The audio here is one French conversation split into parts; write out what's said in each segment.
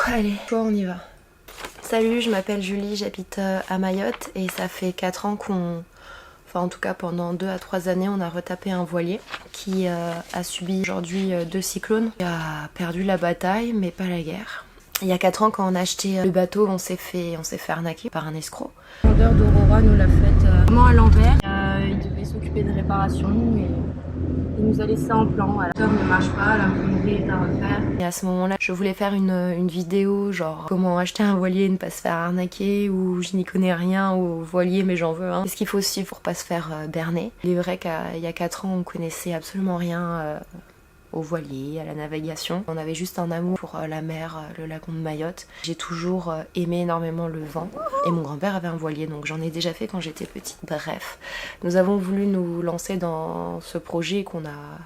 Allez, on y va. Salut, je m'appelle Julie, j'habite à Mayotte et ça fait 4 ans qu'on... Enfin en tout cas pendant 2 à 3 années on a retapé un voilier qui a subi aujourd'hui 2 cyclones. Il a perdu la bataille mais pas la guerre. Il y a 4 ans quand on a acheté le bateau on s'est fait arnaquer par un escroc. Le vendeur d'Aurora nous l'a fait vraiment à l'envers. Il devait s'occuper de réparation et il nous a laissé en plan. La tome ne marche pas, la plomberie est à refaire. Et à ce moment-là, je voulais faire une vidéo genre comment acheter un voilier et ne pas se faire arnaquer, ou je n'y connais rien au voilier mais j'en veux un. Qu'est-ce qu'il faut suivre pour pas se faire berner. Il est vrai qu'il y a 4 ans on connaissait absolument rien au voilier, à la navigation. On avait juste un amour pour la mer, le lagon de Mayotte. J'ai toujours aimé énormément le vent et mon grand-père avait un voilier donc j'en ai déjà fait quand j'étais petite. Bref, nous avons voulu nous lancer dans ce projet qu'on a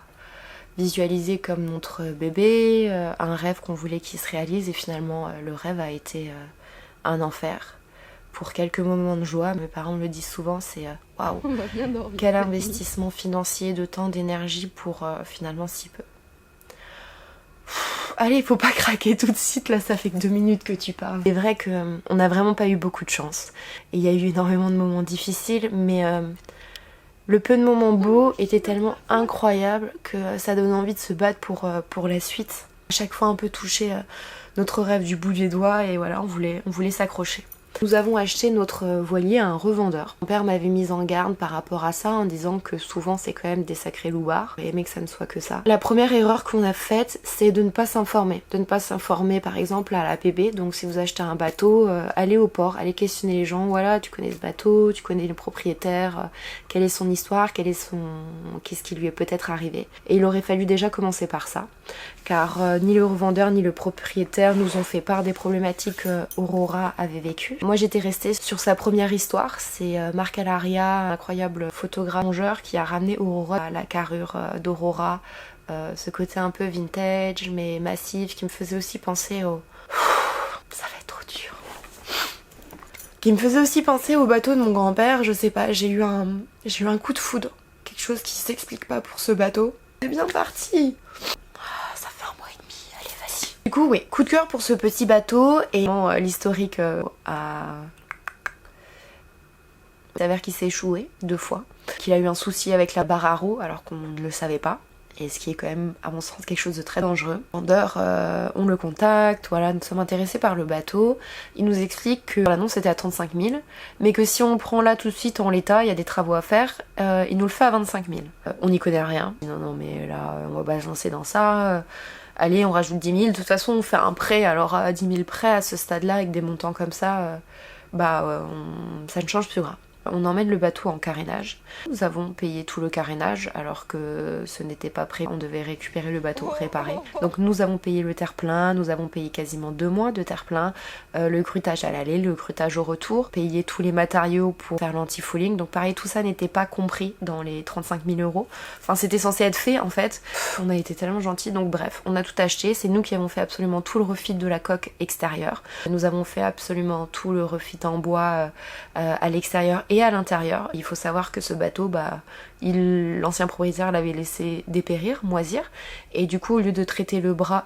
visualisé comme notre bébé, un rêve qu'on voulait qu'il se réalise et finalement le rêve a été un enfer. Pour quelques moments de joie, mes parents me le disent souvent, c'est waouh, quel investissement financier, de temps, d'énergie pour finalement si peu. Allez, faut pas craquer tout de suite, là ça fait que 2 minutes que tu parles. C'est vrai qu'on n'a vraiment pas eu beaucoup de chance. Et il y a eu énormément de moments difficiles, mais le peu de moments beaux était tellement incroyable que ça donne envie de se battre pour la suite. À chaque fois un peu toucher notre rêve du bout des doigts et voilà, on voulait s'accrocher. Nous avons acheté notre voilier à un revendeur. Mon père m'avait mise en garde par rapport à ça en disant que souvent c'est quand même des sacrés loupards. J'ai aimé que ça ne soit que ça. La première erreur qu'on a faite, c'est de ne pas s'informer. De ne pas s'informer par exemple à la PB. Donc si vous achetez un bateau, allez au port, allez questionner les gens. Voilà, tu connais ce bateau, tu connais le propriétaire, quelle est son histoire, qu'est-ce qui lui est peut-être arrivé. Et il aurait fallu déjà commencer par ça. Car ni le revendeur ni le propriétaire nous ont fait part des problématiques qu'Aurora avait vécues. Moi j'étais restée sur sa première histoire, c'est Marc Alaria, un incroyable photographe plongeur qui a ramené Aurora à la carrure d'Aurora, ce côté un peu vintage mais massif qui me faisait aussi penser au... Ça va être trop dur. Qui me faisait aussi penser au bateau de mon grand-père, je sais pas, j'ai eu un coup de foudre, quelque chose qui s'explique pas pour ce bateau. C'est bien parti. Du coup, oui, coup de cœur pour ce petit bateau et l'historique il s'avère qu'il s'est échoué 2 fois, qu'il a eu un souci avec la barre à roues alors qu'on ne le savait pas. Et ce qui est quand même, à mon sens, quelque chose de très dangereux. Le vendeur, on le contacte, voilà, nous sommes intéressés par le bateau. Il nous explique que l'annonce c'était à 35 000, mais que si on prend là tout de suite en l'état, il y a des travaux à faire, il nous le fait à 25 000. On n'y connaît rien. Non, mais là, on va pas se lancer dans ça. Allez, on rajoute 10 000. De toute façon, on fait un prêt. Alors, à 10 000 prêts à ce stade-là, avec des montants comme ça, ça ne change plus rien. On emmène le bateau en carénage. Nous avons payé tout le carénage alors que ce n'était pas prêt. On devait récupérer le bateau réparé. Donc nous avons payé le terre-plein, nous avons payé quasiment 2 mois de terre-plein, le crutage à l'aller, le crutage au retour, payé tous les matériaux pour faire l'anti-fouling. Donc pareil, tout ça n'était pas compris dans les 35 000 €. Enfin, c'était censé être fait en fait. On a été tellement gentils, donc bref, on a tout acheté. C'est nous qui avons fait absolument tout le refit de la coque extérieure. Nous avons fait absolument tout le refit en bois à l'extérieur et à l'intérieur. Il faut savoir que ce bateau, l'ancien propriétaire l'avait laissé dépérir, moisir, et du coup au lieu de traiter le bois,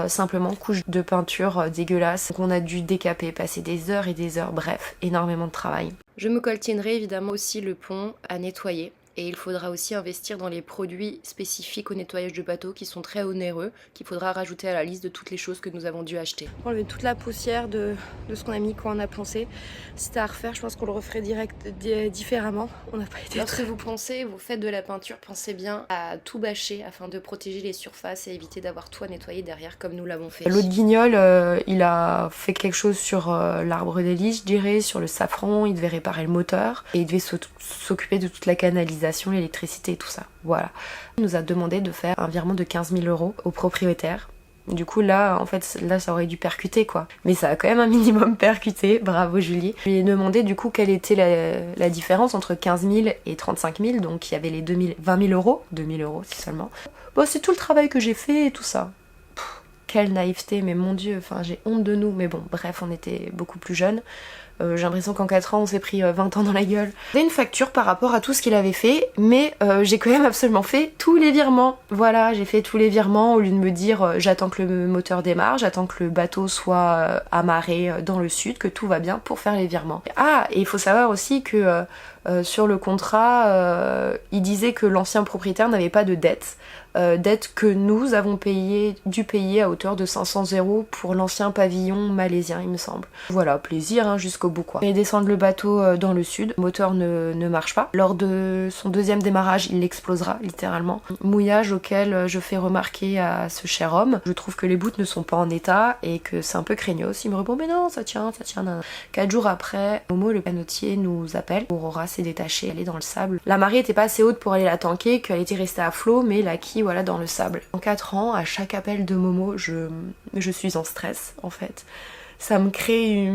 simplement couche de peinture dégueulasse. Donc on a dû décaper, passer des heures et des heures, bref, énormément de travail. Je me coltinerai évidemment aussi le pont à nettoyer. Et il faudra aussi investir dans les produits spécifiques au nettoyage de bateau qui sont très onéreux, qu'il faudra rajouter à la liste de toutes les choses que nous avons dû acheter. Pour enlever toute la poussière de ce qu'on a mis quand on a poncé. Si c'était à refaire, je pense qu'on le referait différemment. On n'a pas été. Lorsque vous poncez, vous faites de la peinture, pensez bien à tout bâcher afin de protéger les surfaces et éviter d'avoir tout à nettoyer derrière comme nous l'avons fait. L'autre guignol, il a fait quelque chose sur l'arbre d'hélice, je dirais, sur le safran, il devait réparer le moteur et il devait s'occuper de toute la canalisation, l'électricité et tout ça. Voilà. Il nous a demandé de faire un virement de 15 000 € au propriétaire. Du coup là, en fait, là ça aurait dû percuter quoi. Mais ça a quand même un minimum percuté, bravo Julie. Je lui ai demandé du coup quelle était la différence entre 15 000 et 35 000, donc il y avait les 20 000 €, 2 000 € si seulement. Bon, c'est tout le travail que j'ai fait et tout ça. quelle naïveté, mais mon Dieu, enfin j'ai honte de nous, mais bon, bref, on était beaucoup plus jeunes. J'ai l'impression qu'en 4 ans on s'est pris 20 ans dans la gueule. J'ai une facture par rapport à tout ce qu'il avait fait, mais j'ai quand même absolument fait tous les virements. Voilà, j'ai fait tous les virements au lieu de me dire j'attends que le moteur démarre, j'attends que le bateau soit amarré dans le sud, que tout va bien pour faire les virements. Ah, et il faut savoir aussi que sur le contrat, il disait que l'ancien propriétaire n'avait pas de dette. Dette que nous avons dû payer à hauteur de 500 € pour l'ancien pavillon malaisien, il me semble. Voilà, plaisir hein, jusqu'au bout quoi. Et descendre le bateau dans le sud, le moteur ne marche pas. Lors de son deuxième démarrage, il explosera littéralement. Mouillage auquel je fais remarquer à ce cher homme. Je trouve que les bouts ne sont pas en état et que c'est un peu craignos. Il me répond mais non, ça tient. 4 jours après, Momo le canotier nous appelle. Aurora s'est détachée, elle est dans le sable. La marée était pas assez haute pour aller la tanker, qu'elle était restée à flot, mais la quille voilà dans le sable. En 4 ans, à chaque appel de Momo, je suis en stress en fait. Ça me crée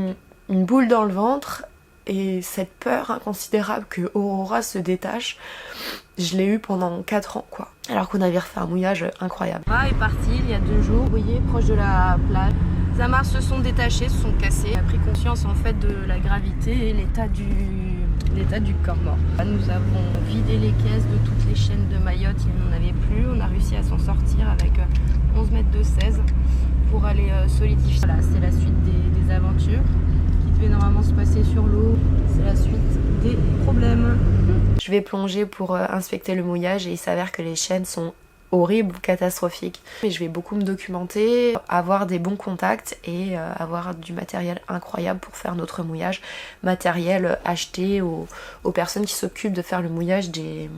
une boule dans le ventre et cette peur inconsidérable que Aurora se détache, je l'ai eu pendant 4 ans quoi. Alors qu'on avait refait un mouillage incroyable. Aurora est partie il y a 2 jours, vous voyez, proche de la plage. Les amarres se sont détachées, se sont cassées. On a pris conscience en fait de la gravité et l'état du corps mort. Nous avons vidé les caisses de toutes les chaînes de Mayotte, il n'en avait plus. On a réussi à s'en sortir avec 11 mètres de 16 pour aller solidifier. Voilà, c'est la suite des aventures qui devaient normalement se passer sur l'eau. C'est la suite des problèmes. Je vais plonger pour inspecter le mouillage et il s'avère que les chaînes sont horrible, catastrophique. Mais je vais beaucoup me documenter, avoir des bons contacts et avoir du matériel incroyable pour faire notre mouillage. Matériel acheté aux personnes qui s'occupent de faire le mouillage des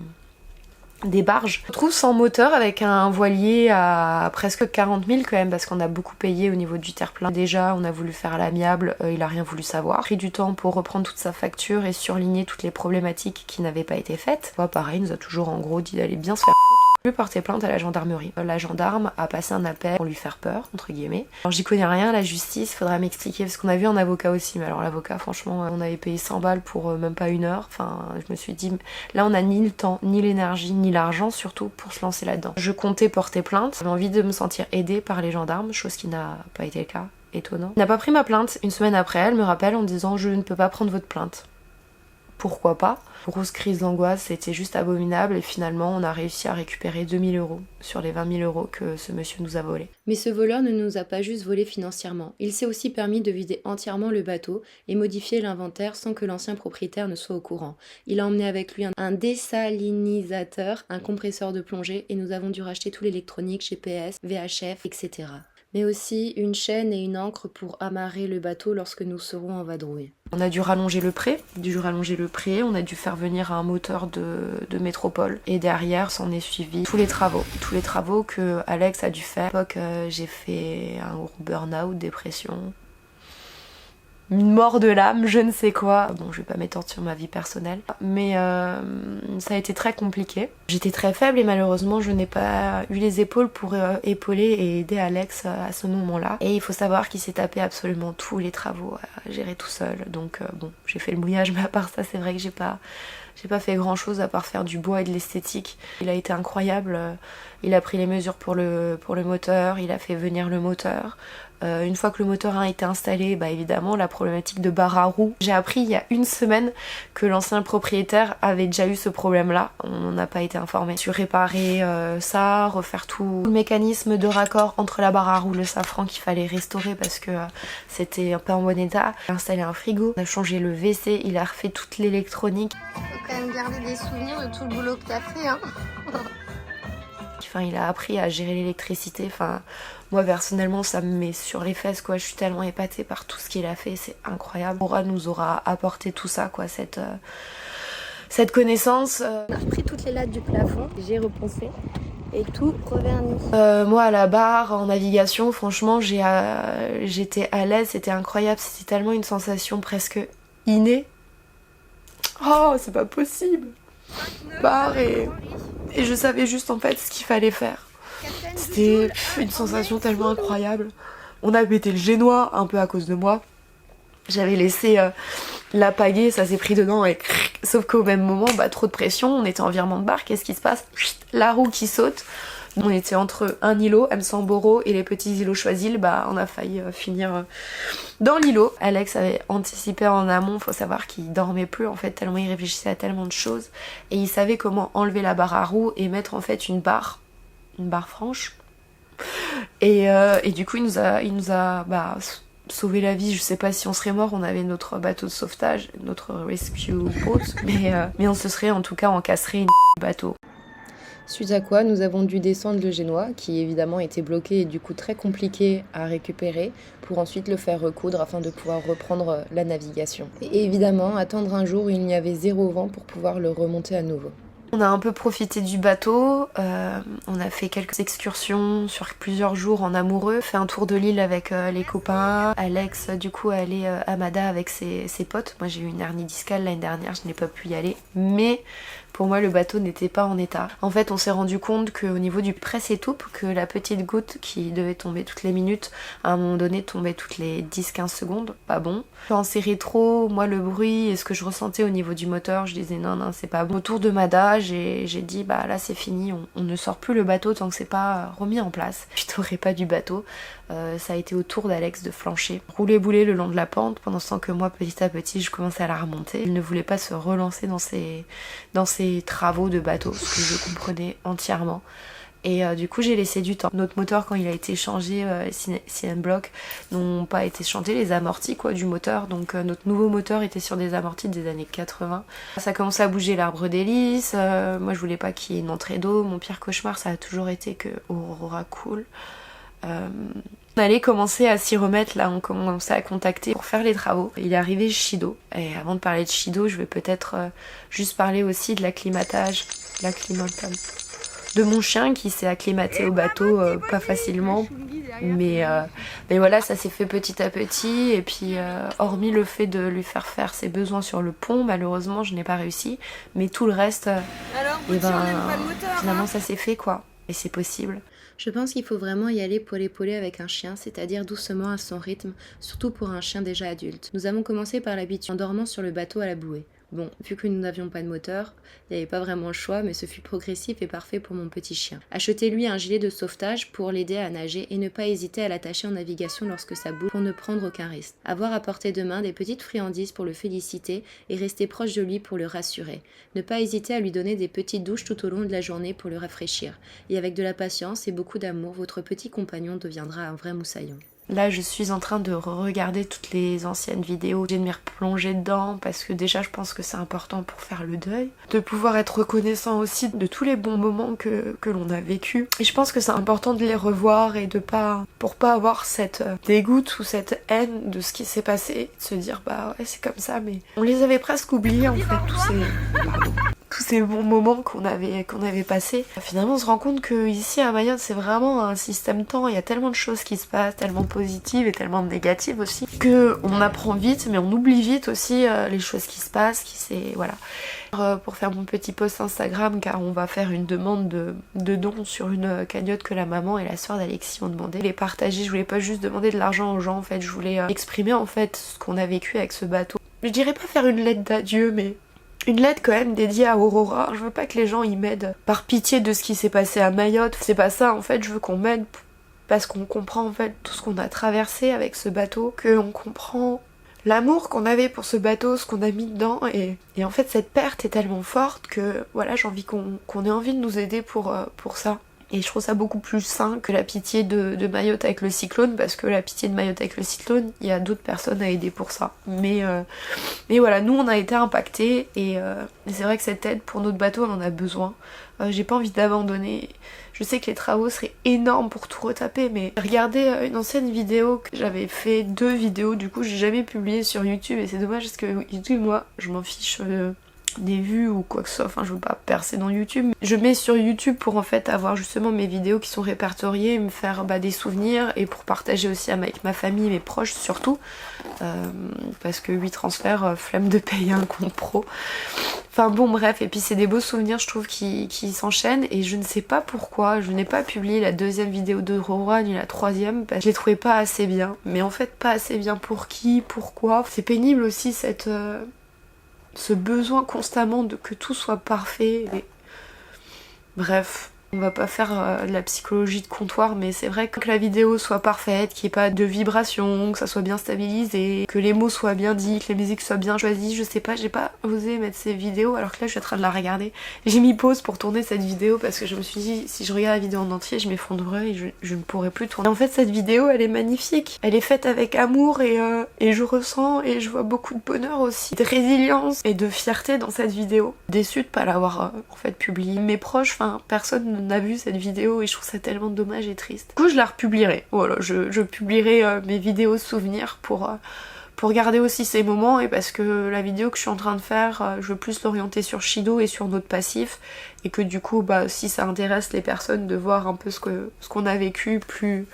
barges. On se trouve sans moteur avec un voilier à presque 40 000 quand même parce qu'on a beaucoup payé au niveau du terre-plein. Déjà on a voulu faire à l'amiable, il a rien voulu savoir. Pris du temps pour reprendre toute sa facture et surligner toutes les problématiques qui n'avaient pas été faites. Moi pareil, il nous a toujours en gros dit d'aller bien se faire foutre. Porter plainte à la gendarmerie. La gendarme a passé un appel pour lui faire peur, entre guillemets. Alors j'y connais rien, la justice, faudra m'expliquer, parce qu'on a vu un avocat aussi, mais alors l'avocat, franchement, on avait payé 100 balles pour même pas 1 heure. Enfin, je me suis dit, là on a ni le temps, ni l'énergie, ni l'argent, surtout pour se lancer là-dedans. Je comptais porter plainte, j'avais envie de me sentir aidée par les gendarmes, chose qui n'a pas été le cas, étonnant. Il n'a pas pris ma plainte, 1 semaine après, elle me rappelle en me disant, je ne peux pas prendre votre plainte. Pourquoi pas? Grosse crise d'angoisse, c'était juste abominable et finalement on a réussi à récupérer 2 000 € sur les 20 000 € que ce monsieur nous a volés. Mais ce voleur ne nous a pas juste volé financièrement, il s'est aussi permis de vider entièrement le bateau et modifier l'inventaire sans que l'ancien propriétaire ne soit au courant. Il a emmené avec lui un désalinisateur, un compresseur de plongée et nous avons dû racheter tout l'électronique, GPS, VHF, etc. Mais aussi une chaîne et une ancre pour amarrer le bateau lorsque nous serons en vadrouille. On a dû rallonger le pré, on a dû faire venir un moteur de métropole et derrière s'en est suivi tous les travaux que Alex a dû faire. À l'époque j'ai fait un gros burn-out, dépression, une mort de l'âme, je ne sais quoi. Bon, je vais pas m'étendre sur ma vie personnelle, mais ça a été très compliqué. J'étais très faible et malheureusement je n'ai pas eu les épaules pour épauler et aider Alex à ce moment-là. Et il faut savoir qu'il s'est tapé absolument tous les travaux à gérer tout seul. Donc bon, j'ai fait le mouillage, mais à part ça, c'est vrai que j'ai pas fait grand chose à part faire du bois et de l'esthétique. Il a été incroyable, il a pris les mesures pour le moteur, il a fait venir le moteur. Une fois que le moteur a été installé, bah évidemment la problématique de barre à roues. J'ai appris il y a 1 semaine que l'ancien propriétaire avait déjà eu ce problème là, on n'a pas été informé. J'ai réparé ça, refaire tout le mécanisme de raccord entre la barre à roues, le safran qu'il fallait restaurer parce que c'était un peu en bon état. J'ai installé un frigo, on a changé le WC, il a refait toute l'électronique. Faut quand même garder des souvenirs de tout le boulot que t'as fait hein. Enfin, il a appris à gérer l'électricité. Enfin, moi personnellement, ça me met sur les fesses, quoi. Je suis tellement épatée par tout ce qu'il a fait, c'est incroyable. Aura nous aura apporté tout ça, quoi, cette connaissance. On a repris toutes les lattes du plafond, j'ai repensé et tout reverni. Moi, à la barre, en navigation, franchement, j'étais à l'aise, c'était incroyable. C'était tellement une sensation presque innée. Oh, c'est pas possible. Barre et je savais juste en fait ce qu'il fallait faire. C'était une sensation tellement incroyable. On a pété le génois un peu à cause de moi. J'avais laissé la pagaie, ça s'est pris dedans et sauf qu'au même moment, bah, trop de pression, on était en virement de barre, qu'est-ce qui se passe? La roue qui saute, On était entre un îlot, Amsamboro, et les petits îlots Choisil, bah on a failli finir dans l'îlot. Alex avait anticipé en amont, faut savoir qu'il dormait plus en fait, tellement il réfléchissait à tellement de choses. Et il savait comment enlever la barre à roue et mettre en fait une barre franche. Et du coup il nous a sauvé la vie. Je sais pas si on serait mort, on avait notre bateau de sauvetage, notre rescue boat, mais on se serait en tout cas encastré une bateau. Suite à quoi, nous avons dû descendre le Génois, qui évidemment était bloqué et du coup très compliqué à récupérer, pour ensuite le faire recoudre afin de pouvoir reprendre la navigation. Et évidemment, attendre un jour où il n'y avait zéro vent pour pouvoir le remonter à nouveau. On a un peu profité du bateau, on a fait quelques excursions sur plusieurs jours en amoureux, fait un tour de l'île avec les copains. Alex du coup allait à Mada avec ses potes. Moi j'ai eu une hernie discale l'année dernière, je n'ai pas pu y aller, mais pour moi le bateau n'était pas en état. En fait on s'est rendu compte qu'au niveau du presse-étoupe, que la petite goutte qui devait tomber toutes les minutes, à un moment donné tombait toutes les 10-15 secondes, pas bon. Quand c'est rétro, moi le bruit et ce que je ressentais au niveau du moteur, je disais non c'est pas bon. Autour de Mada, j'ai dit bah là c'est fini, on ne sort plus le bateau tant que c'est pas remis en place. Je t'aurais pas du bateau. Ça a été au tour d'Alex de flancher, rouler bouler le long de la pente, pendant ce temps que moi petit à petit je commençais à la remonter. Il ne voulait pas se relancer dans ses travaux de bateau, ce que je comprenais entièrement. Et du coup j'ai laissé du temps. Notre moteur quand il a été changé, CN Block n'ont pas été changés, les amortis quoi du moteur, donc notre nouveau moteur était sur des amortis des années 80. Ça a commencé à bouger l'arbre d'hélice, moi je voulais pas qu'il y ait une entrée d'eau, mon pire cauchemar ça a toujours été que Aurora coule. On allait commencer à s'y remettre, là on commençait à contacter pour faire les travaux. Il est arrivé Shido, et avant de parler de Shido je vais peut-être juste parler aussi de l'acclimatage de mon chien qui s'est acclimaté au bateau pas facilement, mais voilà ça s'est fait petit à petit, et puis hormis le fait de lui faire ses besoins sur le pont, malheureusement je n'ai pas réussi, mais tout le reste finalement ça s'est fait quoi, et c'est possible. Je pense qu'il faut vraiment y aller poil épauler avec un chien, c'est-à-dire doucement à son rythme, surtout pour un chien déjà adulte. Nous avons commencé par l'habitude en dormant sur le bateau à la bouée. Bon, vu que nous n'avions pas de moteur, il n'y avait pas vraiment le choix, mais ce fut progressif et parfait pour mon petit chien. Achetez-lui un gilet de sauvetage pour l'aider à nager et ne pas hésiter à l'attacher en navigation lorsque ça bouge pour ne prendre aucun risque. Avoir à portée de main des petites friandises pour le féliciter et rester proche de lui pour le rassurer. Ne pas hésiter à lui donner des petites douches tout au long de la journée pour le rafraîchir. Et avec de la patience et beaucoup d'amour, votre petit compagnon deviendra un vrai moussaillon. Là, je suis en train de regarder toutes les anciennes vidéos. J'ai de m'y replonger dedans parce que déjà, je pense que c'est important pour faire le deuil. De pouvoir être reconnaissant aussi de tous les bons moments que l'on a vécu. Et je pense que c'est important de les revoir et pour pas avoir cette dégoût ou cette haine de ce qui s'est passé. De se dire, bah ouais, c'est comme ça, mais on les avait presque oubliés en fait, tous ces bons moments qu'on avait passés. Finalement, on se rend compte que ici à Mayotte, c'est vraiment un système temps. Il y a tellement de choses qui se passent, tellement positives et tellement négatives aussi, que on apprend vite, mais on oublie vite aussi les choses qui se passent, voilà. Pour faire mon petit post Instagram, car on va faire une demande de dons sur une cagnotte que la maman et la soeur d'Alexis m'ont demandé. Je voulais partager, je voulais pas juste demander de l'argent aux gens en fait, je voulais exprimer en fait ce qu'on a vécu avec ce bateau. Je dirais pas faire une lettre d'adieu, mais une lettre quand même dédiée à Aurora. Je veux pas que les gens y m'aident par pitié de ce qui s'est passé à Mayotte. C'est pas ça en fait, je veux qu'on m'aide parce qu'on comprend en fait tout ce qu'on a traversé avec ce bateau, qu'on comprend l'amour qu'on avait pour ce bateau, ce qu'on a mis dedans, et en fait cette perte est tellement forte que voilà, j'ai envie qu'on ait envie de nous aider pour ça. Et je trouve ça beaucoup plus sain que la pitié de Mayotte avec le cyclone, parce que la pitié de Mayotte avec le cyclone, il y a d'autres personnes à aider pour ça. Mais voilà, nous on a été impactés, et c'est vrai que cette aide pour notre bateau, on en a besoin. J'ai pas envie d'abandonner. Je sais que les travaux seraient énormes pour tout retaper, mais regardez une ancienne vidéo que j'avais fait, 2 vidéos, du coup j'ai jamais publié sur YouTube, et c'est dommage parce que YouTube, moi, je m'en fiche des vues ou quoi que ce soit, enfin je veux pas percer dans YouTube. Je mets sur YouTube pour en fait avoir justement mes vidéos qui sont répertoriées, me faire des souvenirs, et pour partager aussi avec ma famille, mes proches surtout, parce que 8 transferts, flemme de payer un compte pro. Enfin bon bref, et puis c'est des beaux souvenirs je trouve qui s'enchaînent, et je ne sais pas pourquoi je n'ai pas publié la 2e vidéo d'Aurora ni la 3e, parce que je les trouvais pas assez bien. Mais en fait pas assez bien pour qui, pourquoi. C'est pénible aussi ce besoin constamment de que tout soit parfait. Bref, On va pas faire de la psychologie de comptoir, mais c'est vrai que la vidéo soit parfaite, qu'il n'y ait pas de vibrations, que ça soit bien stabilisé, que les mots soient bien dits, que les musiques soient bien choisies, je sais pas, j'ai pas osé mettre ces vidéos alors que là je suis en train de la regarder. J'ai mis pause pour tourner cette vidéo parce que je me suis dit si je regarde la vidéo en entier je m'effondrerais et je ne pourrais plus tourner. En fait cette vidéo elle est magnifique, elle est faite avec amour et je ressens et je vois beaucoup de bonheur aussi, de résilience et de fierté dans cette vidéo. Déçue de pas l'avoir en fait publiée. Mes proches, enfin personne n'a vu cette vidéo et je trouve ça tellement dommage et triste. Du coup je la republierai, voilà, je publierai mes vidéos souvenirs pour garder aussi ces moments et parce que la vidéo que je suis en train de faire, je veux plus l'orienter sur Shido et sur notre passif et que du coup bah si ça intéresse les personnes de voir un peu ce qu'on a vécu plus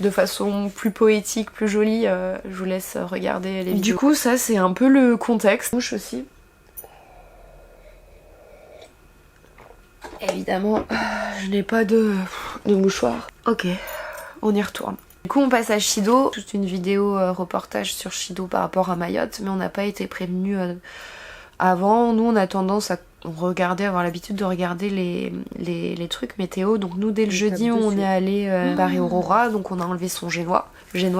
de façon plus poétique, plus jolie, je vous laisse regarder les vidéos. Du coup ça c'est un peu le contexte. Mouche aussi. Évidemment, je n'ai pas de mouchoir. Ok, on y retourne. Du coup on passe à Shido, toute une vidéo reportage sur Shido par rapport à Mayotte, mais on n'a pas été prévenus avant. Nous on a tendance à avoir l'habitude de regarder les trucs météo, donc nous dès le jeudi on est allé Paris Aurora, donc on a enlevé son génois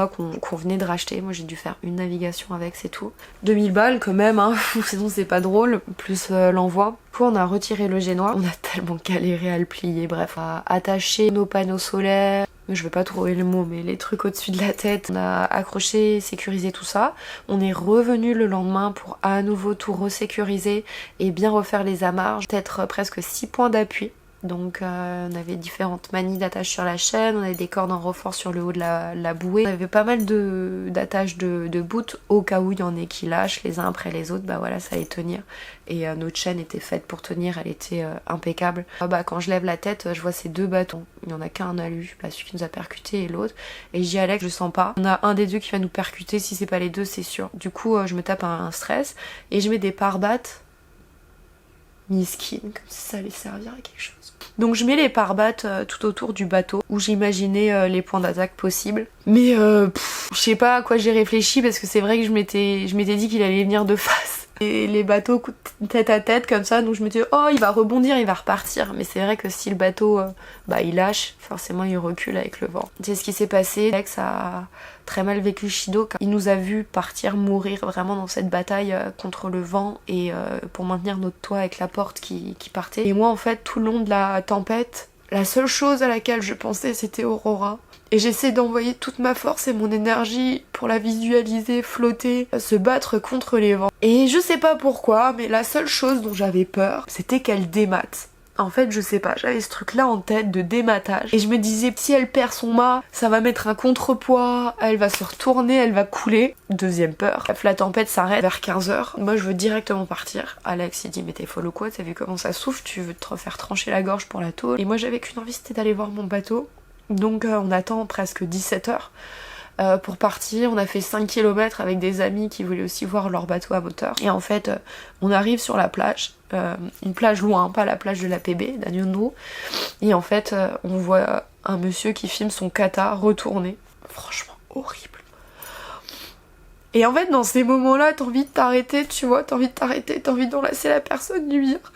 qu'on venait de racheter. Moi j'ai dû faire une navigation avec, c'est tout. 2000 balles quand même, hein. Sinon c'est pas drôle, plus l'envoi. Du coup on a retiré le génois, on a tellement galéré à le plier, bref, à attacher nos panneaux solaires, je vais pas trouver le mot, mais les trucs au-dessus de la tête. On a accroché, sécurisé tout ça. On est revenu le lendemain pour à nouveau tout resécuriser et bien refaire les amarres. Peut-être presque 6 points d'appui. Donc on avait différentes manies d'attache sur la chaîne, on avait des cordes en renfort sur le haut de la bouée. On avait pas mal d'attaches de bouts au cas où il y en ait qui lâchent les uns après les autres, bah voilà ça allait tenir. Et notre chaîne était faite pour tenir, elle était impeccable. Quand je lève la tête, je vois ces deux bâtons. Il n'y en a qu'un alu, celui qui nous a percuté et l'autre. Et je dis à Alex, je sens pas. On a un des deux qui va nous percuter, si c'est pas les deux c'est sûr. Du coup je me tape un stress et je mets des pare-battes mi-skin, comme si ça allait servir à quelque chose. Donc je mets les pare-battes tout autour du bateau où j'imaginais les points d'attaque possibles. Mais je sais pas à quoi j'ai réfléchi parce que c'est vrai que je m'étais dit qu'il allait venir de face. Et les bateaux tête à tête comme ça, donc je me dis oh il va rebondir, il va repartir. Mais c'est vrai que si le bateau il lâche, forcément il recule avec le vent. C'est ce qui s'est passé. Alex a très mal vécu Shido quand il nous a vu mourir vraiment dans cette bataille contre le vent et pour maintenir notre toit avec la porte qui partait. Et moi en fait tout le long de la tempête, la seule chose à laquelle je pensais c'était Aurora. Et j'essaie d'envoyer toute ma force et mon énergie pour la visualiser, flotter, se battre contre les vents. Et je sais pas pourquoi, mais la seule chose dont j'avais peur, c'était qu'elle démate. En fait, je sais pas, j'avais ce truc-là en tête de dématage. Et je me disais, si elle perd son mât, ça va mettre un contrepoids, elle va se retourner, elle va couler. Deuxième peur. Bref, la tempête s'arrête vers 15h. Moi, je veux directement partir. Alex, il dit, mais t'es folle ou quoi? T'as vu comment ça souffle? Tu veux te refaire trancher la gorge pour la tôle? Et moi, j'avais qu'une envie, c'était d'aller voir mon bateau. Donc on attend presque 17h pour partir. On a fait 5 km avec des amis qui voulaient aussi voir leur bateau à moteur. Et en fait on arrive sur la plage, une plage loin, pas la plage de la PB, d'Anyonro. Et en fait on voit un monsieur qui filme son kata retourner. Franchement horrible. Et en fait dans ces moments-là t'as envie de t'arrêter, tu vois, t'as envie d'enlacer la personne, lui dire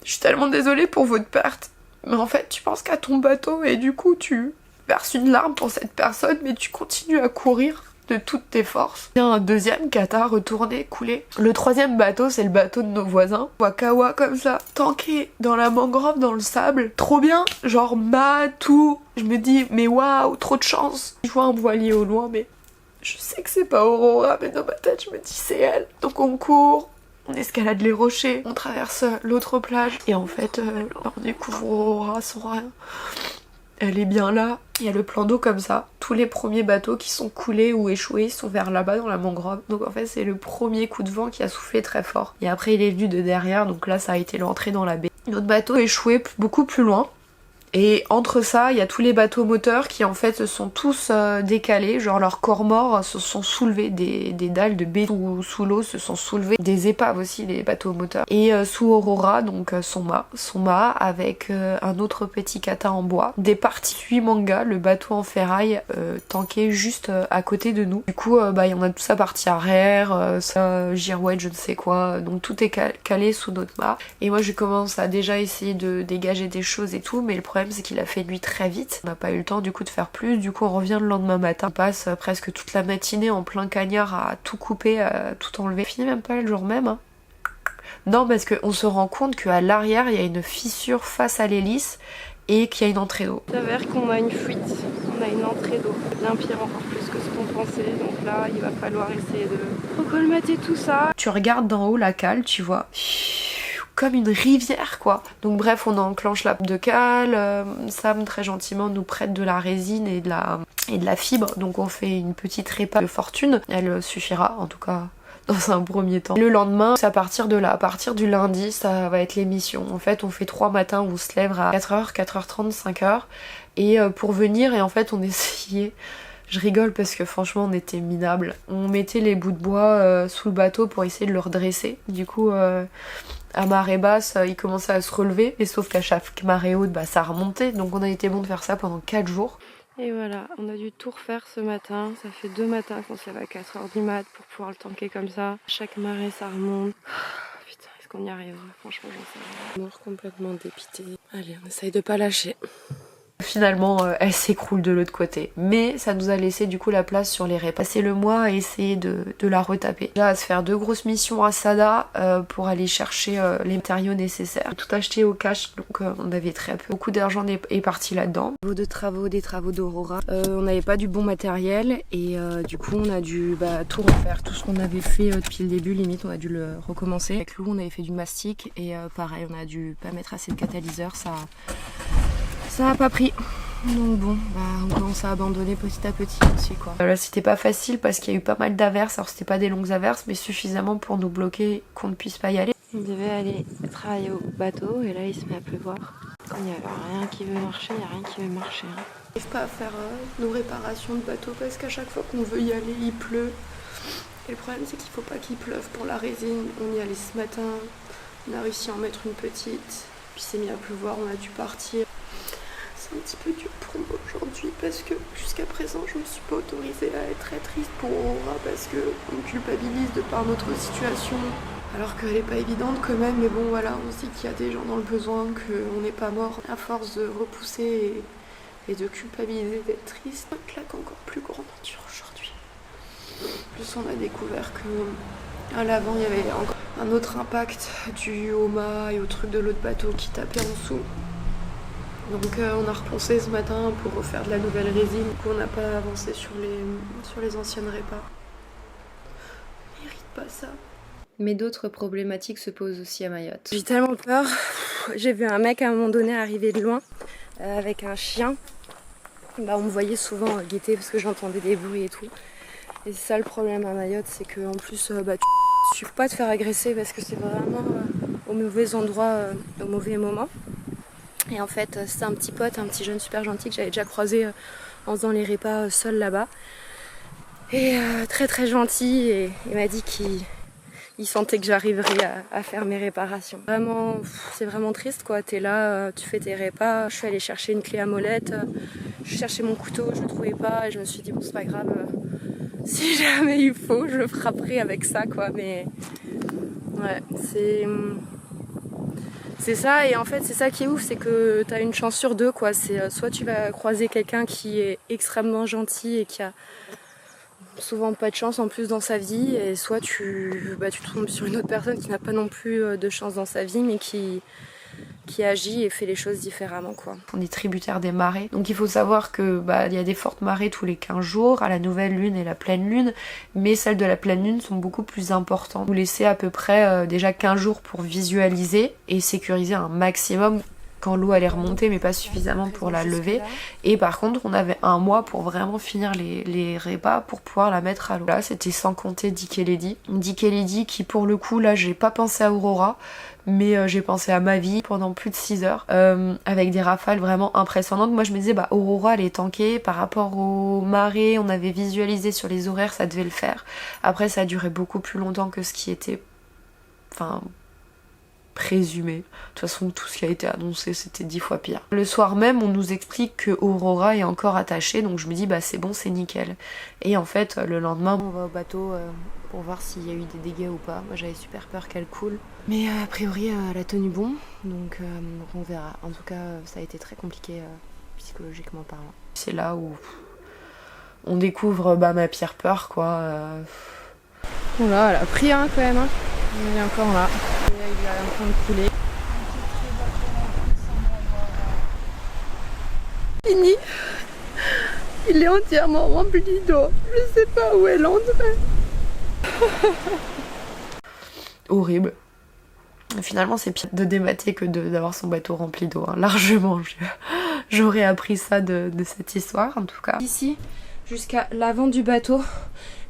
je suis tellement désolée pour votre perte. Mais en fait, tu penses qu'à ton bateau et du coup, tu verses une larme pour cette personne, mais tu continues à courir de toutes tes forces. Il y a un deuxième kata retourné, coulé. Le troisième bateau, c'est le bateau de nos voisins. Wakawa comme ça, tanké dans la mangrove, dans le sable. Trop bien, genre tout. Je me dis, mais waouh, trop de chance. Je vois un voilier au loin, mais je sais que c'est pas Aurora, mais dans ma tête, je me dis, c'est elle. Donc on court. On escalade les rochers, on traverse l'autre plage et en fait on découvre Aurora sans rien. Elle est bien là. Il y a le plan d'eau comme ça. Tous les premiers bateaux qui sont coulés ou échoués sont vers là-bas dans la mangrove. Donc en fait c'est le premier coup de vent qui a soufflé très fort. Et après il est venu de derrière, donc là ça a été l'entrée dans la baie. Notre bateau échoué beaucoup plus loin. Et entre ça, il y a tous les bateaux moteurs qui en fait se sont tous décalés, genre leurs corps morts se sont soulevés, des dalles de béton sous l'eau se sont soulevées, des épaves aussi, les bateaux moteurs. Et sous Aurora, donc son mât avec un autre petit kata en bois, des parties Suimanga, le bateau en ferraille tanké juste à côté de nous. Du coup, on a tout ça partie arrière, ça girouette, je ne sais quoi, donc tout est calé sous notre mât. Et moi je commence à déjà essayer de dégager des choses et tout, mais le problème c'est qu'il a fait nuit très vite. On n'a pas eu le temps du coup de faire plus. Du coup on revient le lendemain matin. On passe presque toute la matinée en plein cagnard à tout couper, à tout enlever. Fini même pas le jour même. Hein. Non, parce qu'on se rend compte qu'à l'arrière il y a une fissure face à l'hélice et qu'il y a une entrée d'eau. Il s'avère qu'on a une fuite, on a une entrée d'eau. C'est bien pire encore plus que ce qu'on pensait. Donc là il va falloir essayer de recolmater tout ça. Tu regardes d'en haut la cale, tu vois, comme une rivière quoi. Donc bref, on enclenche la de cale, Sam très gentiment nous prête de la résine et de la fibre, donc on fait une petite répa de fortune, elle suffira en tout cas dans un premier temps. Le lendemain, c'est à partir de là, à partir du lundi, ça va être l'émission. En fait, on fait 3 matins où on se lève à 4h, 4h30, 5h et pour venir, et en fait on essayait. Je rigole parce que franchement on était minables. On mettait les bouts de bois sous le bateau pour essayer de le redresser. Du coup à marée basse il commençait à se relever, et sauf qu'à chaque marée haute ça remontait. Donc on a été bon de faire ça pendant 4 jours. Et voilà, on a dû tout refaire ce matin. Ça fait 2 matins qu'on se lève à 4h du mat pour pouvoir le tanker comme ça. Chaque marée ça remonte. Putain, est-ce qu'on y arrivera? Franchement j'en sais rien. Mort complètement dépité. Allez, on essaye de pas lâcher. Finalement, elle s'écroule de l'autre côté. Mais ça nous a laissé du coup la place sur les raies. Passer le mois à essayer de la retaper. Déjà à se faire 2 grosses missions à Sada pour aller chercher les matériaux nécessaires. Tout acheté au cash, donc on avait très peu. Beaucoup d'argent est parti là-dedans. Au niveau de travaux, des travaux d'Aurora, on n'avait pas du bon matériel et du coup on a dû tout refaire. Tout ce qu'on avait fait depuis le début, limite on a dû le recommencer. Avec Lou on avait fait du mastic et pareil on a dû pas mettre assez de catalyseur, ça a pas pris. Donc bon, on commence à abandonner petit à petit aussi quoi. Là c'était pas facile parce qu'il y a eu pas mal d'averses. Alors c'était pas des longues averses mais suffisamment pour nous bloquer qu'on ne puisse pas y aller. On devait aller travailler au bateau et là il se met à pleuvoir. Il n'y a rien qui veut marcher, il n'y a rien qui veut marcher. Hein. On n'arrive pas à faire nos réparations de bateau parce qu'à chaque fois qu'on veut y aller il pleut. Et le problème c'est qu'il faut pas qu'il pleuve pour la résine. On y allait ce matin, on a réussi à en mettre une petite. Puis c'est mis à pleuvoir, on a dû partir. C'est un petit peu dur pour moi aujourd'hui parce que jusqu'à présent je me suis pas autorisée à être très triste pour Aurora parce qu'on me culpabilise de par notre situation alors qu'elle est pas évidente quand même, mais bon voilà, on se dit qu'il y a des gens dans le besoin, qu'on n'est pas mort à force de repousser et de culpabiliser d'être triste. Un claque encore plus grande nature aujourd'hui. En plus on a découvert que à l'avant il y avait encore un autre impact dû au mât et au truc de l'autre bateau qui tapait en dessous. Donc on a repensé ce matin pour refaire de la nouvelle résine. Du coup on n'a pas avancé sur les anciennes répas. On mérite pas ça. Mais d'autres problématiques se posent aussi à Mayotte. J'ai tellement peur. J'ai vu un mec à un moment donné arriver de loin avec un chien. On me voyait souvent guetter parce que j'entendais des bruits et tout. Et c'est ça le problème à Mayotte, c'est qu'en plus tu ne suffis pas de faire agresser parce que c'est vraiment au mauvais endroit, au mauvais moment. Et en fait, c'est un petit pote, un petit jeune super gentil que j'avais déjà croisé en faisant les répas seul là-bas. Et très très gentil, et il m'a dit qu'il sentait que j'arriverais à faire mes réparations. Vraiment, c'est vraiment triste quoi, t'es là, tu fais tes répas. Je suis allée chercher une clé à molette, je cherchais mon couteau, je le trouvais pas, et je me suis dit bon c'est pas grave, si jamais il faut, je le frapperai avec ça quoi, mais ouais, c'est ça, et en fait c'est ça qui est ouf, c'est que t'as une chance sur 2 quoi. C'est soit tu vas croiser quelqu'un qui est extrêmement gentil et qui a souvent pas de chance en plus dans sa vie, et soit tu tombes sur une autre personne qui n'a pas non plus de chance dans sa vie mais qui agit et fait les choses différemment quoi. On est tributaire des marées, donc il faut savoir que il y a des fortes marées tous les 15 jours à la nouvelle lune et la pleine lune, mais celles de la pleine lune sont beaucoup plus importantes. Vous laissez à peu près déjà 15 jours pour visualiser et sécuriser un maximum quand l'eau allait remonter, mais pas suffisamment pour la lever. Et par contre, on avait un mois pour vraiment finir les repas pour pouvoir la mettre à l'eau. Là, c'était sans compter Dick et Lady. Dick et Lady qui, pour le coup, là, j'ai pas pensé à Aurora, mais j'ai pensé à ma vie pendant plus de 6 heures, avec des rafales vraiment impressionnantes. Moi, je me disais, bah, Aurora, elle est tankée. Par rapport aux marées, on avait visualisé sur les horaires, ça devait le faire. Après, ça a duré beaucoup plus longtemps que ce qui était... Enfin... présumé. De toute façon, tout ce qui a été annoncé, c'était 10 fois pire. Le soir même, on nous explique que Aurora est encore attachée, donc je me dis, bah c'est bon, c'est nickel. Et en fait, le lendemain, on va au bateau pour voir s'il y a eu des dégâts ou pas. Moi, j'avais super peur qu'elle coule. Mais a priori, elle a tenu bon, donc on verra. En tout cas, ça a été très compliqué psychologiquement parlant. C'est là où on découvre ma pire peur, quoi. Oula, elle a pris un quand même, hein. Il est encore là. Et il est en train de couler. Fini. Il est entièrement rempli d'eau. Je sais pas où elle entrait. Horrible. Finalement, c'est pire de démater que d'avoir son bateau rempli d'eau, hein. Largement. J'aurais appris ça de cette histoire, en tout cas. Ici, jusqu'à l'avant du bateau,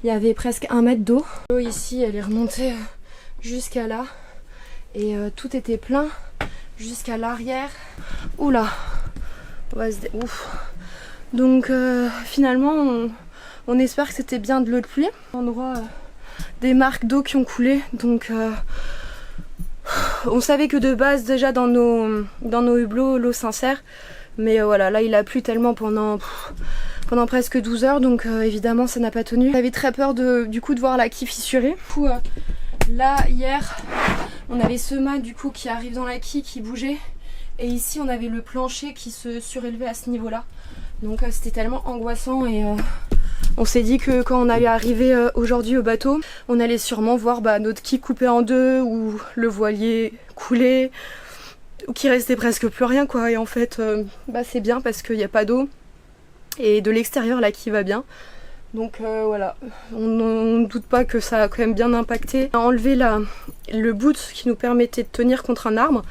il y avait presque 1 mètre d'eau. L'eau ici, elle est remontée jusqu'à là. Et tout était plein jusqu'à l'arrière. Oula. Ouf. Donc finalement, on espère que c'était bien de l'eau de pluie. On aura des marques d'eau qui ont coulé. Donc on savait que de base déjà dans nos hublots, l'eau s'insère. Mais voilà, là il a plu tellement pendant presque 12 heures. Donc évidemment ça n'a pas tenu. J'avais très peur du coup de voir la quille fissurée. Du coup, là hier on avait ce mât du coup qui arrive dans la quille qui bougeait. Et ici on avait le plancher qui se surélevait à ce niveau là. Donc c'était tellement angoissant et on s'est dit que quand on allait arriver aujourd'hui au bateau, on allait sûrement voir notre quille coupée en deux ou le voilier coulé ou qu'il restait presque plus rien quoi. Et en fait c'est bien parce qu'il n'y a pas d'eau et de l'extérieur la quille va bien. Donc voilà, on ne doute pas que ça a quand même bien impacté. On a enlevé le boot qui nous permettait de tenir contre un arbre,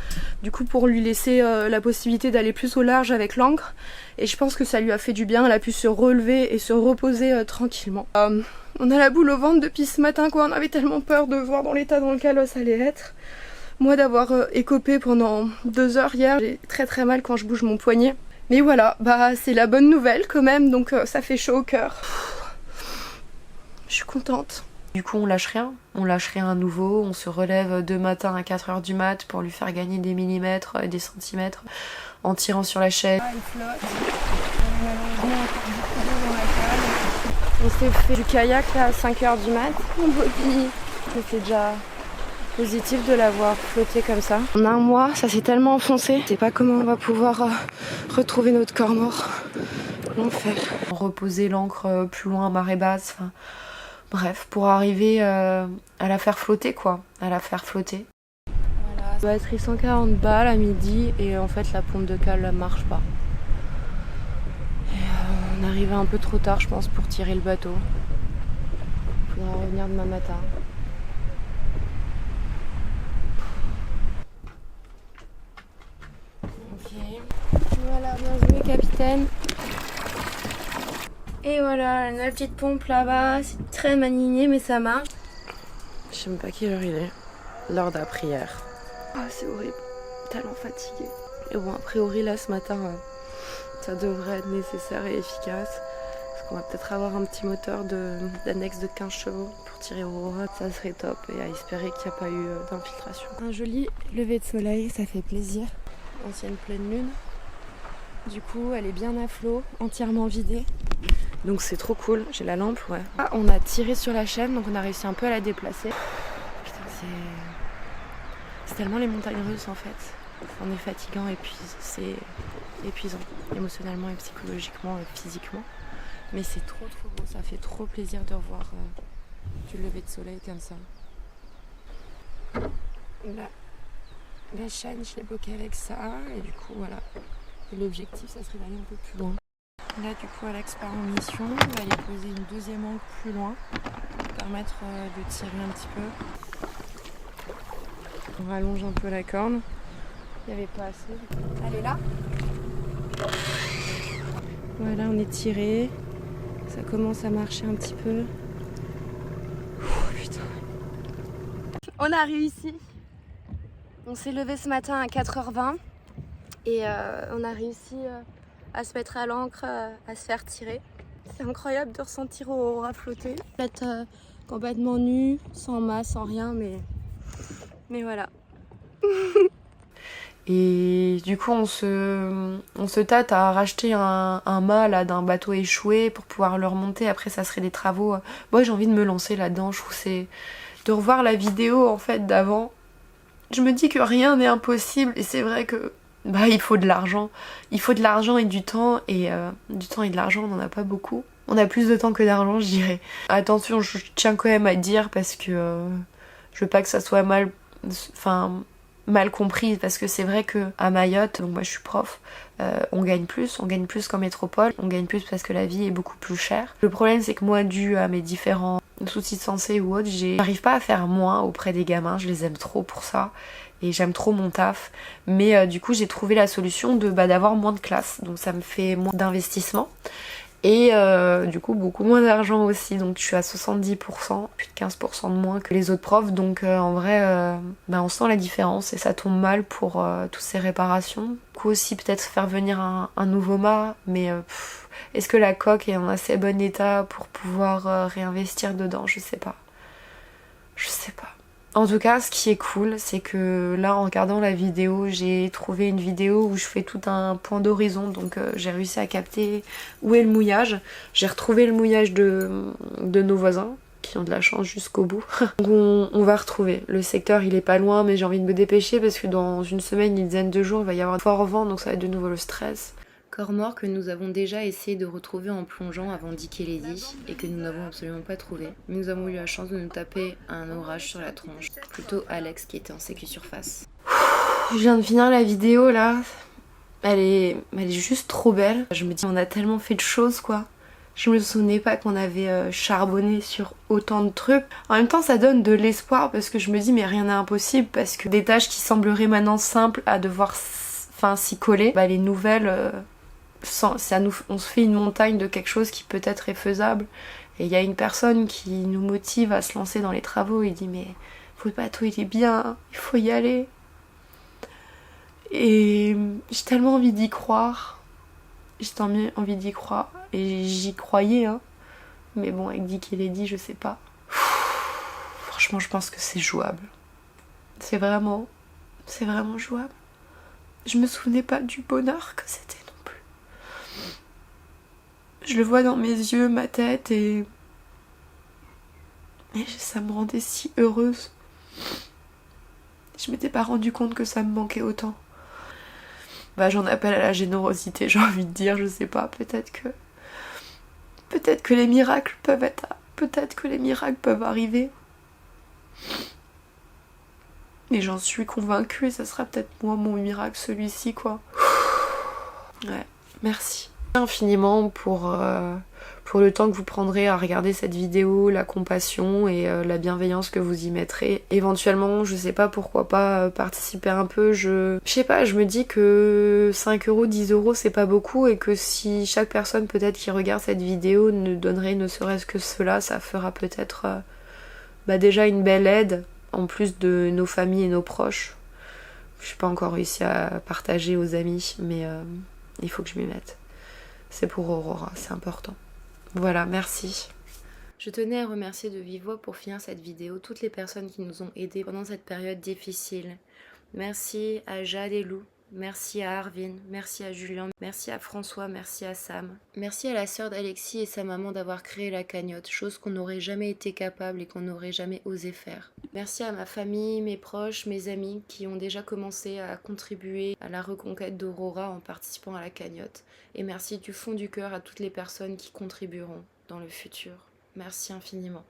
du coup pour lui laisser la possibilité d'aller plus au large avec l'ancre. Et je pense que ça lui a fait du bien, elle a pu se relever et se reposer tranquillement. On a la boule au ventre depuis ce matin quoi, on avait tellement peur de voir dans l'état dans lequel ça allait être. Moi d'avoir écopé pendant 2 heures hier, j'ai très très mal quand je bouge mon poignet. Mais voilà, c'est la bonne nouvelle quand même, donc ça fait chaud au cœur. Je suis contente. Du coup on lâche rien à nouveau, on se relève de matin à 4 h du mat pour lui faire gagner des millimètres et des centimètres en tirant sur la chaîne. Il flotte, on s'est fait du kayak là à 5 h du mat, on bobine. C'est déjà positif de l'avoir flotté comme ça. En un mois, ça s'est tellement enfoncé, je sais pas comment on va pouvoir retrouver notre corps mort. L'enfer. Reposer l'ancre plus loin à marée basse, enfin... Bref, pour arriver à la faire flotter quoi, à la faire flotter. Voilà, batterie 140 balles à midi et en fait la pompe de cale ne marche pas. Et on arrivait un peu trop tard je pense pour tirer le bateau. Il faudra revenir demain matin. Ok, voilà, bien joué capitaine. Et voilà, la petite pompe là-bas, c'est très maligné mais ça marche. Je sais même pas quelle heure il est, l'heure de la prière. Ah c'est horrible, tellement fatiguée. Et bon, a priori là ce matin, ça devrait être nécessaire et efficace. Parce qu'on va peut-être avoir un petit moteur d'annexe de 15 chevaux pour tirer Aurora, ça serait top. Et à espérer qu'il n'y a pas eu d'infiltration. Un joli lever de soleil, ça fait plaisir. Ancienne pleine lune. Du coup, elle est bien à flot, entièrement vidée. Donc c'est trop cool, j'ai la lampe, ouais. Ah, on a tiré sur la chaîne, donc on a réussi un peu à la déplacer. Putain, c'est tellement les montagnes russes en fait. On est fatigant et puis c'est épuisant, émotionnellement et psychologiquement et physiquement. Mais c'est trop beau, ça fait trop plaisir de revoir du lever de soleil comme ça. La chaîne, je l'ai bloquée avec ça, et du coup voilà. Et l'objectif, ça serait d'aller un peu plus loin. Là, du coup, Alex part en mission. On va aller poser une deuxième ancre plus loin pour permettre de tirer un petit peu. On rallonge un peu la corne. Il n'y avait pas assez. Elle est là. Voilà, on est tiré. Ça commence à marcher un petit peu. Putain. On a réussi. On s'est levé ce matin à 4h20 et on a réussi à se mettre à l'ancre, à se faire tirer. C'est incroyable de ressentir Aurora flotter. Être complètement nue, sans mât, sans rien, mais voilà. Et du coup, on se tâte à racheter un mât là, d'un bateau échoué pour pouvoir le remonter. Après, ça serait des travaux. Moi, j'ai envie de me lancer là-dedans. Je trouve c'est de revoir la vidéo en fait d'avant. Je me dis que rien n'est impossible et c'est vrai que il faut de l'argent. Il faut de l'argent et du temps et de l'argent, on n'en a pas beaucoup. On a plus de temps que d'argent, je dirais. Attention, je tiens quand même à dire parce que je veux pas que ça soit mal compris parce que c'est vrai que à Mayotte, donc moi je suis prof, on gagne plus qu'en métropole, on gagne plus parce que la vie est beaucoup plus chère. Le problème c'est que moi, dû à mes différents soucis de santé ou autres, j'arrive pas à faire moins auprès des gamins, je les aime trop pour ça et j'aime trop mon taf, mais du coup j'ai trouvé la solution d'avoir moins de classes, donc ça me fait moins d'investissement. Et du coup beaucoup moins d'argent aussi, donc je suis à 70%, plus de 15% de moins que les autres profs, donc en vrai on sent la différence et ça tombe mal pour toutes ces réparations. Du coup aussi peut-être faire venir un nouveau mât, mais est-ce que la coque est en assez bon état pour pouvoir réinvestir dedans? Je sais pas. En tout cas, ce qui est cool, c'est que là, en regardant la vidéo, j'ai trouvé une vidéo où je fais tout un point d'horizon, donc j'ai réussi à capter où est le mouillage. J'ai retrouvé le mouillage de nos voisins, qui ont de la chance jusqu'au bout. Donc on va retrouver. Le secteur, il est pas loin, mais j'ai envie de me dépêcher parce que dans une semaine, une dizaine de jours, il va y avoir un fort vent, donc ça va être de nouveau le stress. Corps mort que nous avons déjà essayé de retrouver en plongeant avant Dick et Lady et que nous n'avons absolument pas trouvé. Mais nous avons eu la chance de nous taper un orage sur la tronche. Plutôt Alex qui était en sécu-surface. Je viens de finir la vidéo là. Elle est juste trop belle. Je me dis, on a tellement fait de choses quoi. Je me souvenais pas qu'on avait charbonné sur autant de trucs. En même temps, ça donne de l'espoir parce que je me dis, mais rien n'est impossible parce que des tâches qui sembleraient maintenant simples à devoir s'y coller, les nouvelles. On se fait une montagne de quelque chose qui peut-être est faisable. Et il y a une personne qui nous motive à se lancer dans les travaux. Il dit mais le bateau il est bien, il faut y aller. Et j'ai tellement envie d'y croire. J'ai tellement envie d'y croire. Et j'y croyais hein. Mais bon avec Dick et Lady je sais pas. Franchement je pense que c'est jouable. C'est vraiment jouable. Je me souvenais pas du bonheur que c'était. Je le vois dans mes yeux, ma tête et ça me rendait si heureuse. Je m'étais pas rendu compte que ça me manquait autant. J'en appelle à la générosité, j'ai envie de dire, je sais pas, peut-être que les miracles peuvent arriver. Et j'en suis convaincue et ça sera peut-être moi mon miracle celui-ci quoi. Ouais, merci infiniment pour le temps que vous prendrez à regarder cette vidéo, la compassion et la bienveillance que vous y mettrez. Éventuellement, je sais pas, pourquoi pas participer un peu, je sais pas, je me dis que 5 €, 10 € c'est pas beaucoup et que si chaque personne peut-être qui regarde cette vidéo ne donnerait ne serait-ce que cela, ça fera peut-être déjà une belle aide en plus de nos familles et nos proches. Je suis pas encore réussi à partager aux amis, mais il faut que je m'y mette. C'est pour Aurora, c'est important. Voilà, merci. Je tenais à remercier de vive voix pour finir cette vidéo toutes les personnes qui nous ont aidés pendant cette période difficile. Merci à Jade et Lou, merci à Arvin, merci à Julien, merci à François, merci à Sam. Merci à la sœur d'Alexis et sa maman d'avoir créé la cagnotte, chose qu'on n'aurait jamais été capable et qu'on n'aurait jamais osé faire. Merci à ma famille, mes proches, mes amis qui ont déjà commencé à contribuer à la reconquête d'Aurora en participant à la cagnotte. Et merci du fond du cœur à toutes les personnes qui contribueront dans le futur. Merci infiniment.